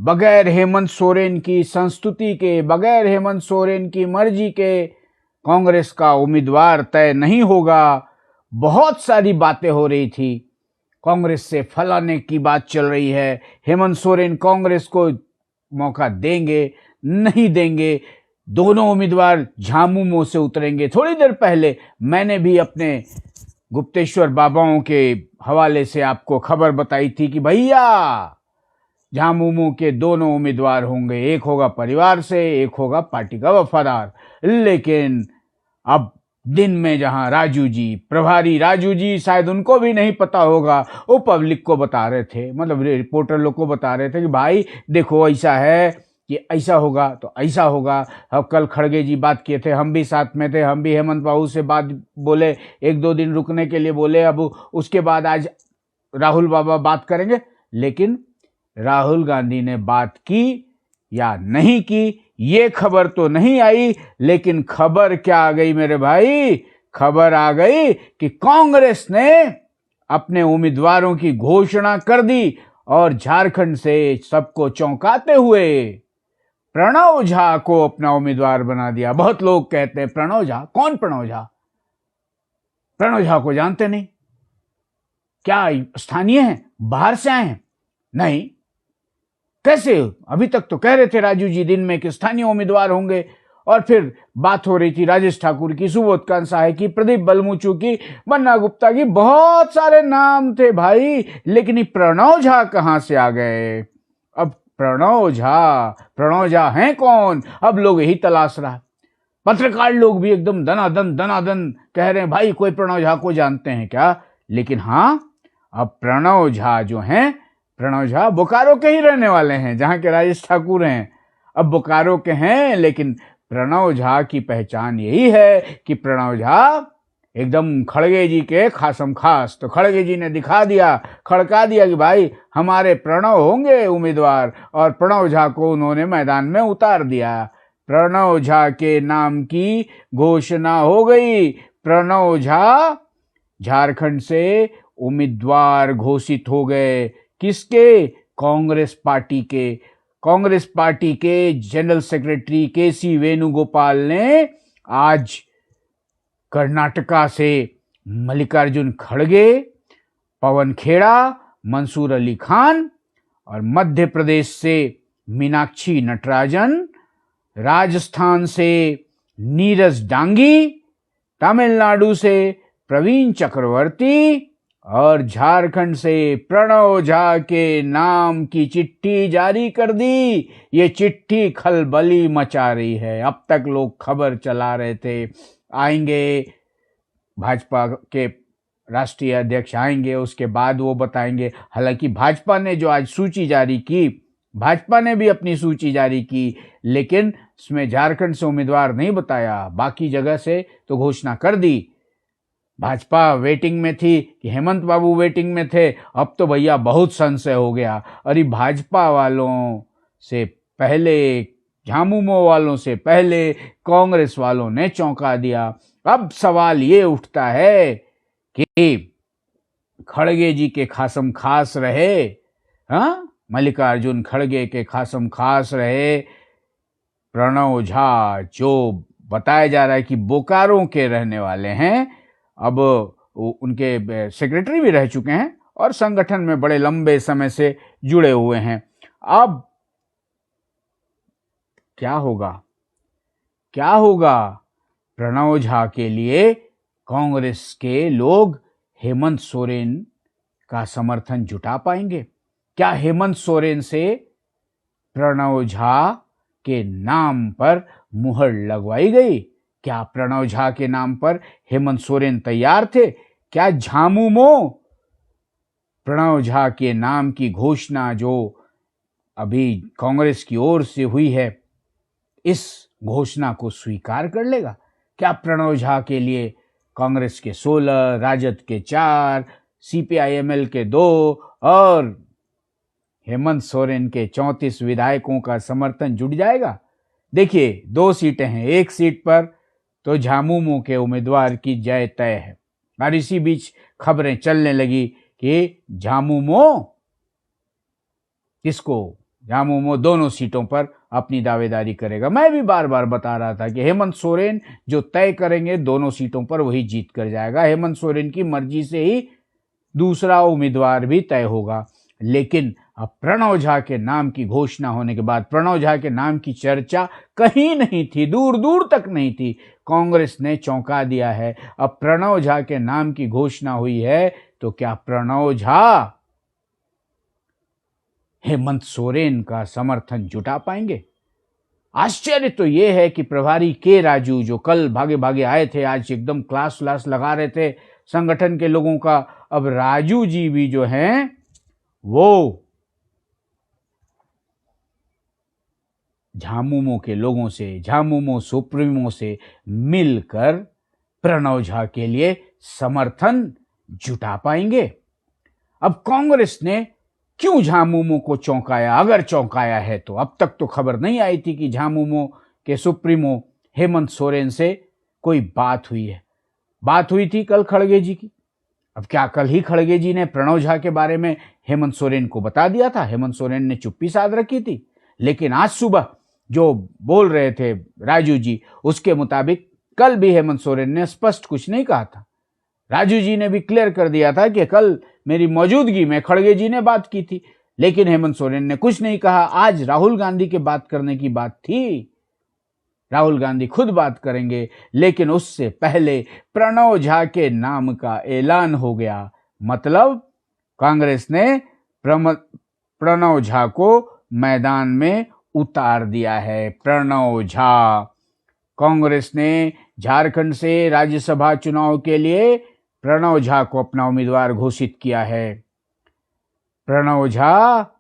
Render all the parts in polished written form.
बगैर हेमंत सोरेन की संस्तुति के, बगैर हेमंत सोरेन की मर्जी के कांग्रेस का उम्मीदवार तय नहीं होगा। बहुत सारी बातें हो रही थी, कांग्रेस से फलाने की बात चल रही है, हेमंत सोरेन कांग्रेस को मौका देंगे नहीं देंगे, दोनों उम्मीदवार झामुमो से उतरेंगे। थोड़ी देर पहले मैंने भी अपने गुप्तेश्वर बाबाओं के हवाले से आपको खबर बताई थी कि भैया झामुमो के दोनों उम्मीदवार होंगे, एक होगा परिवार से, एक होगा पार्टी का वफादार। लेकिन अब दिन में जहां राजू जी, प्रभारी राजू जी, शायद उनको भी नहीं पता होगा, वो पब्लिक को बता रहे थे, मतलब रिपोर्टर लोग को बता रहे थे कि भाई देखो ऐसा है कि ऐसा होगा तो ऐसा होगा। अब कल खड़गे जी बात किए थे, हम भी साथ में थे, हम भी हेमंत बाबू से बात बोले, एक दो दिन रुकने के लिए बोले। अब उसके बाद आज राहुल बाबा बात करेंगे, लेकिन राहुल गांधी ने बात की या नहीं की ये खबर तो नहीं आई। लेकिन खबर क्या आ गई मेरे भाई? खबर आ गई कि कांग्रेस ने अपने उम्मीदवारों की घोषणा कर दी और झारखंड से सबको चौंकाते हुए प्रणव झा को अपना उम्मीदवार बना दिया। बहुत लोग कहते हैं प्रणव झा, कौन प्रणव झा? प्रणव झा को जानते नहीं? क्या स्थानीय हैं, बाहर से आए हैं? नहीं, कैसे? अभी तक तो कह रहे थे राजू जी दिन में कि स्थानीय उम्मीदवार होंगे, और फिर बात हो रही थी राजेश ठाकुर की, सुबोध कांसाहे की, प्रदीप बलमुचू की, बन्ना गुप्ता की, बहुत सारे नाम थे भाई। लेकिन ये प्रणव झा कहां से आ गए? अब प्रणव झा हैं कौन? अब लोग यही तलाश रहा। पत्रकार लोग भी एकदम दनादन कह रहे हैं भाई कोई प्रणव झा को जानते हैं क्या? लेकिन हाँ, अब प्रणव झा जो हैं, प्रणव झा बोकारो के ही रहने वाले हैं, जहां के राजेश ठाकुर हैं, अब बोकारो के हैं। लेकिन प्रणव झा की पहचान यही है कि प्रणव झा एकदम खड़गे जी के खासम खास। तो खड़गे जी ने दिखा दिया, खड़का दिया कि भाई हमारे प्रणव होंगे उम्मीदवार, और प्रणव झा को उन्होंने मैदान में उतार दिया। प्रणव झा के नाम की घोषणा हो गई। प्रणव झा झारखंड से उम्मीदवार घोषित हो गए। किसके? कांग्रेस पार्टी के। कांग्रेस पार्टी के जनरल सेक्रेटरी केसी वेणुगोपाल ने आज कर्नाटका से मल्लिकार्जुन खड़गे, पवन खेड़ा, मंसूर अली खान, और मध्य प्रदेश से मीनाक्षी नटराजन, राजस्थान से नीरज डांगी, तमिलनाडु से प्रवीण चक्रवर्ती, और झारखंड से प्रणव झा के नाम की चिट्ठी जारी कर दी। ये चिट्ठी खलबली मचा रही है। अब तक लोग खबर चला रहे थे आएंगे, भाजपा के राष्ट्रीय अध्यक्ष आएंगे, उसके बाद वो बताएंगे। हालांकि भाजपा ने जो आज सूची जारी की, भाजपा ने भी अपनी सूची जारी की, लेकिन उसमें झारखंड से उम्मीदवार नहीं बताया, बाकी जगह से तो घोषणा कर दी। भाजपा वेटिंग में थी कि हेमंत बाबू वेटिंग में थे, अब तो भैया बहुत संशय हो गया। अरे भाजपा वालों से पहले, झामुमो वालों से पहले कांग्रेस वालों ने चौंका दिया। अब सवाल ये उठता है कि खड़गे जी के खासम खास रहे, हाँ, मल्लिकार्जुन खड़गे के खासम खास रहे प्रणव झा, जो बताया जा रहा है कि बोकारो के रहने वाले हैं, अब उनके सेक्रेटरी भी रह चुके हैं और संगठन में बड़े लंबे समय से जुड़े हुए हैं। अब क्या होगा? क्या होगा? प्रणव झा के लिए कांग्रेस के लोग हेमंत सोरेन का समर्थन जुटा पाएंगे? क्या हेमंत सोरेन से प्रणव झा के नाम पर मुहर लगवाई गई? क्या प्रणव झा के नाम पर हेमंत सोरेन तैयार थे? क्या झामुमो प्रणव झा के नाम की घोषणा जो अभी कांग्रेस की ओर से हुई है, इस घोषणा को स्वीकार कर लेगा? क्या प्रणव झा के लिए कांग्रेस के 16, राजद के 4, सीपीआईएमएल के 2 और हेमंत सोरेन के 34 विधायकों का समर्थन जुट जाएगा? देखिए, 2 सीटें हैं, एक सीट पर तो झामुमो के उम्मीदवार की जय तय है, और इसी बीच खबरें चलने लगी कि झामुमो किसको झामुमो दोनों सीटों पर अपनी दावेदारी करेगा। मैं भी बार बार बता रहा था कि हेमंत सोरेन जो तय करेंगे दोनों सीटों पर वही जीत कर जाएगा। हेमंत सोरेन की मर्जी से ही दूसरा उम्मीदवार भी तय होगा। लेकिन अब प्रणव झा के नाम की घोषणा होने के बाद, प्रणव झा के नाम की चर्चा कहीं नहीं थी, दूर दूर तक नहीं थी। कांग्रेस ने चौंका दिया है। अब प्रणव झा के नाम की घोषणा हुई है तो क्या प्रणव झा हेमंत सोरेन का समर्थन जुटा पाएंगे? आश्चर्य तो यह है कि प्रभारी के राजू जो कल भागे भागे आए थे, आज एकदम क्लास लगा रहे थे संगठन के लोगों का, अब राजू जी भी जो हैं वो झामुमो के लोगों से, झामुमो सुप्रीमो से मिलकर प्रणव झा के लिए समर्थन जुटा पाएंगे। अब कांग्रेस ने क्यों झामुमो को चौंकाया, अगर चौंकाया है तो? अब तक तो खबर नहीं आई थी कि झामुमो के सुप्रीमो हेमंत सोरेन से कोई बात हुई है। बात हुई थी कल खड़गे जी की। अब क्या कल ही खड़गे जी ने प्रणव झा के बारे में हेमंत सोरेन को बता दिया था? हेमंत सोरेन ने चुप्पी साध रखी थी। लेकिन आज सुबह जो बोल रहे थे राजू जी, उसके मुताबिक कल भी हेमंत सोरेन ने स्पष्ट कुछ नहीं कहा था। राजू जी ने भी क्लियर कर दिया था कि कल मेरी मौजूदगी में खड़गे जी ने बात की थी, लेकिन हेमंत सोरेन ने कुछ नहीं कहा। आज राहुल गांधी के बात करने की बात थी, राहुल गांधी खुद बात करेंगे, लेकिन उससे पहले प्रणव झा के नाम का ऐलान हो गया। मतलब कांग्रेस ने प्रणव झा को मैदान में उतार दिया है। प्रणव झा, कांग्रेस ने झारखंड से राज्यसभा चुनाव के लिए प्रणव झा को अपना उम्मीदवार घोषित किया है। Pranav Jha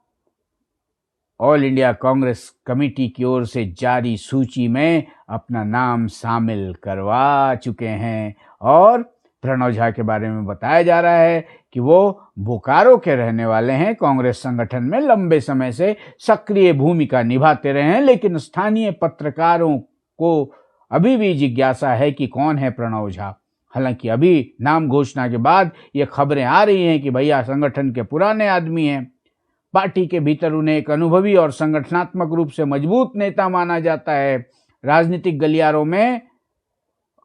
All India Congress Committee की ओर से जारी सूची में अपना नाम शामिल करवा चुके हैं और प्रणव झा के बारे में बताया जा रहा है कि वो बोकारो के रहने वाले हैं। कांग्रेस संगठन में लंबे समय से सक्रिय भूमिका निभाते रहे हैं, लेकिन स्थानीय पत्रकारों को अभी भी जिज्ञासा है कि कौन है प्रणव झा। हालांकि अभी नाम घोषणा के बाद ये खबरें आ रही हैं कि भैया संगठन के पुराने आदमी हैं, पार्टी के भीतर उन्हें एक अनुभवी और संगठनात्मक रूप से मजबूत नेता माना जाता है। राजनीतिक गलियारों में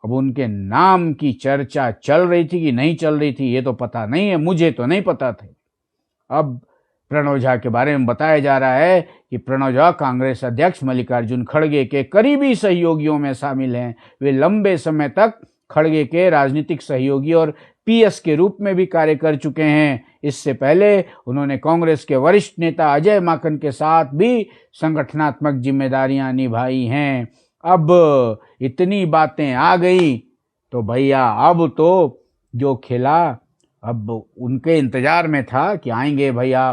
अब उनके नाम की चर्चा चल रही थी कि नहीं चल रही थी ये तो पता नहीं है, मुझे तो नहीं पता था। अब प्रणव झा के बारे में बताया जा रहा है कि प्रणव झा कांग्रेस अध्यक्ष मल्लिकार्जुन खड़गे के करीबी सहयोगियों में शामिल हैं। वे लंबे समय तक खड़गे के राजनीतिक सहयोगी और पीएस के रूप में भी कार्य कर चुके हैं। इससे पहले उन्होंने कांग्रेस के वरिष्ठ नेता अजय माकन के साथ भी संगठनात्मक जिम्मेदारियां निभाई हैं। अब इतनी बातें आ गई तो भैया अब तो जो खेला, अब उनके इंतजार में था कि आएंगे भैया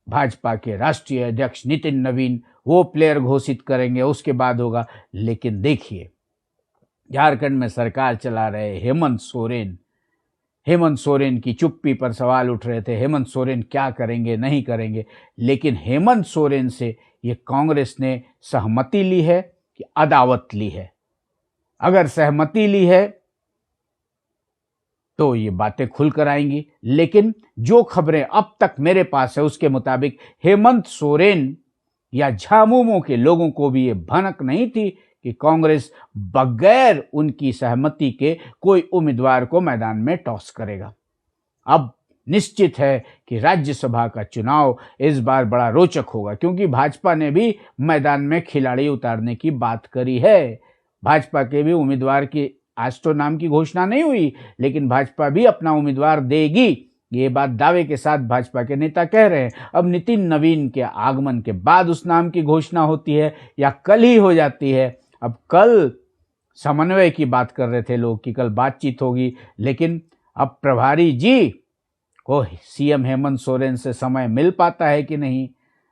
भाजपा के राष्ट्रीय अध्यक्ष नितिन नवीन, वो प्लेयर घोषित करेंगे, उसके बाद होगा। लेकिन देखिए झारखंड में सरकार चला रहे हेमंत सोरेन की चुप्पी पर सवाल उठ रहे थे। हेमंत सोरेन क्या करेंगे, नहीं करेंगे। लेकिन हेमंत सोरेन से ये कांग्रेस ने सहमति ली है कि अदावत ली है? अगर सहमति ली है तो ये बातें खुलकर आएंगी। लेकिन जो खबरें अब तक मेरे पास है उसके मुताबिक हेमंत सोरेन या झामुमो के लोगों को भी ये भनक नहीं थी कि कांग्रेस बगैर उनकी सहमति के कोई उम्मीदवार को मैदान में टॉस करेगा। अब निश्चित है कि राज्यसभा का चुनाव इस बार बड़ा रोचक होगा, क्योंकि भाजपा ने भी मैदान में खिलाड़ी उतारने की बात करी है। भाजपा के भी उम्मीदवार की आज तो नाम की घोषणा नहीं हुई, लेकिन भाजपा भी अपना उम्मीदवार देगी, ये बात दावे के साथ भाजपा के नेता कह रहे हैं। अब नितिन नवीन के आगमन के बाद उस नाम की घोषणा होती है या कल ही हो जाती है? अब कल समन्वय की बात कर रहे थे लोग कि कल बातचीत होगी, लेकिन अब प्रभारी जी को सीएम हेमंत सोरेन से समय मिल पाता है कि नहीं,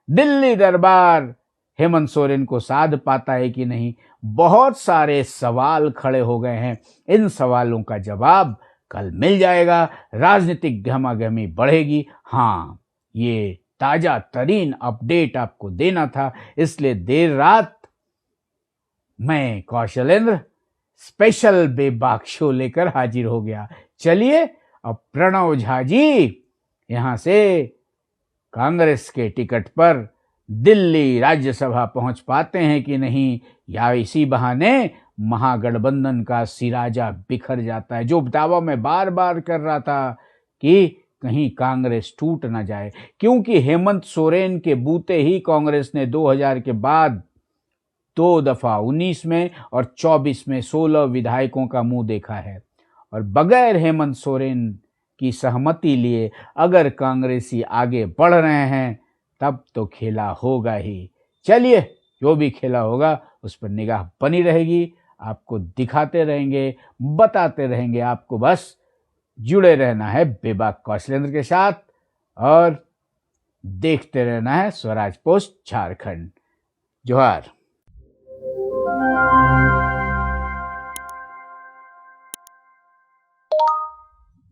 दिल्ली दरबार हेमंत सोरेन को साध पाता है कि नहीं, बहुत सारे सवाल खड़े हो गए हैं। इन सवालों का जवाब कल मिल जाएगा, राजनीतिक गहमागहमी बढ़ेगी। हाँ, ये ताजा तरीन अपडेट आपको देना था, इसलिए देर रात मैं कौशलेंद्र स्पेशल बेबाक शो लेकर हाजिर हो गया। चलिए अब प्रणव झा जी यहां से कांग्रेस के टिकट पर दिल्ली राज्यसभा पहुंच पाते हैं कि नहीं, या इसी बहाने महागठबंधन का सिराजा बिखर जाता है, जो दावा मैं बार बार कर रहा था कि कहीं कांग्रेस टूट ना जाए। क्योंकि हेमंत सोरेन के बूते ही कांग्रेस ने 2000 के बाद 2 दफा 19 में और 24 में 16 विधायकों का मुंह देखा है, और बगैर हेमंत सोरेन की सहमति लिए अगर कांग्रेसी आगे बढ़ रहे हैं तब तो खेला होगा ही। चलिए, जो भी खेला होगा उस पर निगाह बनी रहेगी, आपको दिखाते रहेंगे, बताते रहेंगे। आपको बस जुड़े रहना है बेबाक कौशलेंद्र के साथ और देखते रहना है स्वराज पोस्ट झारखंड। जोहार।